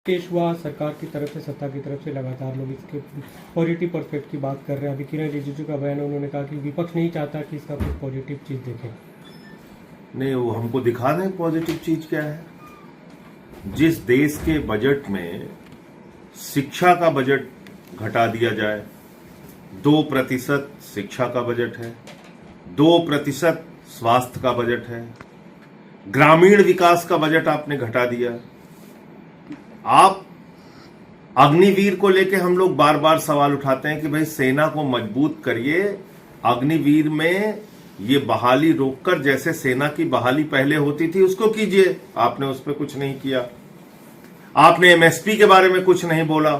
पेश हुआ सरकार की तरफ से, सत्ता की तरफ से लगातार लोग इसके पॉजिटिव परफेक्ट की बात कर रहे हैं। अभी किरण रिजिजू का बयान, उन्होंने कहा कि विपक्ष नहीं चाहता कि इसका कुछ पॉजिटिव चीज देखें। नहीं, वो हमको दिखा दें पॉजिटिव चीज क्या है। जिस देश के बजट में शिक्षा का बजट घटा दिया जाए, 2% शिक्षा का बजट है, 2% स्वास्थ्य का बजट है, ग्रामीण विकास का बजट आपने घटा दिया। आप अग्निवीर को लेके हम लोग बार बार सवाल उठाते हैं कि भाई सेना को मजबूत करिए, अग्निवीर में ये बहाली रोककर जैसे सेना की बहाली पहले होती थी उसको कीजिए। आपने उस पर कुछ नहीं किया। आपने एमएसपी के बारे में कुछ नहीं बोला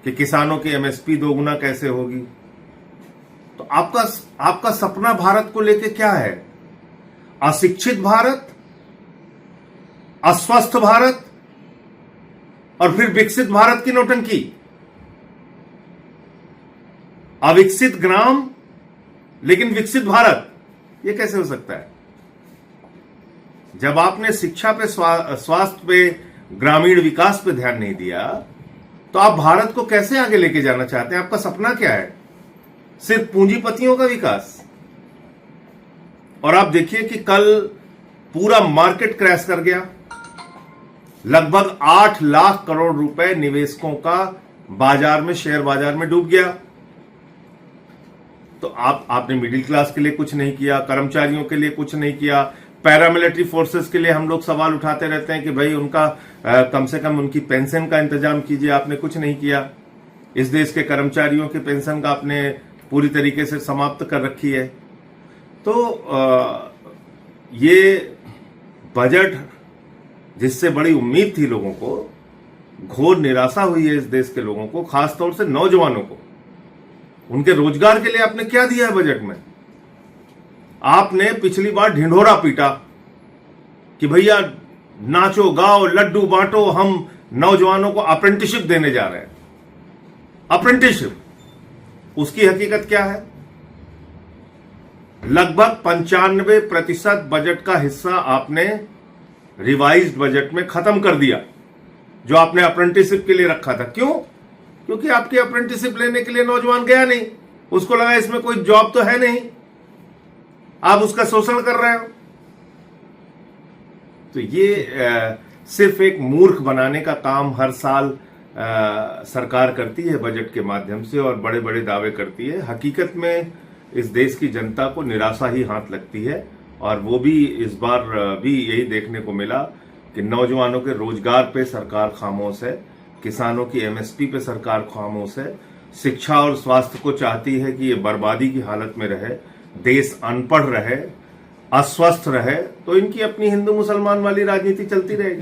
कि किसानों की एमएसपी दोगुना कैसे होगी। तो आपका सपना भारत को लेके क्या है? अशिक्षित भारत, अस्वस्थ भारत और फिर विकसित भारत की नौटंकी। अविकसित ग्राम लेकिन विकसित भारत, ये कैसे हो सकता है? जब आपने शिक्षा पे, स्वास्थ्य पे, ग्रामीण विकास पे ध्यान नहीं दिया तो आप भारत को कैसे आगे लेके जाना चाहते हैं? आपका सपना क्या है? सिर्फ पूंजीपतियों का विकास। और आप देखिए कि कल पूरा मार्केट क्रैश कर गया। लगभग 8 लाख करोड़ रुपए निवेशकों का बाजार में, शेयर बाजार में डूब गया। तो आपने मिडिल क्लास के लिए कुछ नहीं किया, कर्मचारियों के लिए कुछ नहीं किया, पैरामिलिट्री फोर्सेस के लिए हम लोग सवाल उठाते रहते हैं कि भाई उनका कम से कम उनकी पेंशन का इंतजाम कीजिए। आपने कुछ नहीं किया। इस देश के कर्मचारियों की पेंशन का आपने पूरी तरीके से समाप्त कर रखी है। तो ये बजट जिससे बड़ी उम्मीद थी लोगों को, घोर निराशा हुई है इस देश के लोगों को, खासतौर से नौजवानों को। उनके रोजगार के लिए आपने क्या दिया है बजट में? आपने पिछली बार ढिंढोरा पीटा कि भैया नाचो गाओ लड्डू बांटो, हम नौजवानों को अप्रेंटिसशिप देने जा रहे हैं। अप्रेंटिसशिप, उसकी हकीकत क्या है? लगभग 95% बजट का हिस्सा आपने रिवाइज्ड बजट में खत्म कर दिया, जो आपने अप्रेंटिसशिप के लिए रखा था। क्यों? क्योंकि आपकी अप्रेंटिसशिप लेने के लिए नौजवान गया नहीं। उसको लगा इसमें कोई जॉब तो है नहीं, आप उसका शोषण कर रहे हो। तो ये सिर्फ एक मूर्ख बनाने का काम हर साल सरकार करती है बजट के माध्यम से, और बड़े बड़े दावे करती है। हकीकत में इस देश की जनता को निराशा ही हाथ लगती है। और वो भी इस बार भी यही देखने को मिला कि नौजवानों के रोजगार पे सरकार खामोश है, किसानों की एमएसपी पे सरकार खामोश है, शिक्षा और स्वास्थ्य को चाहती है कि ये बर्बादी की हालत में रहे, देश अनपढ़ रहे, अस्वस्थ रहे। तो इनकी अपनी हिंदू मुसलमान वाली राजनीति चलती रहेगी।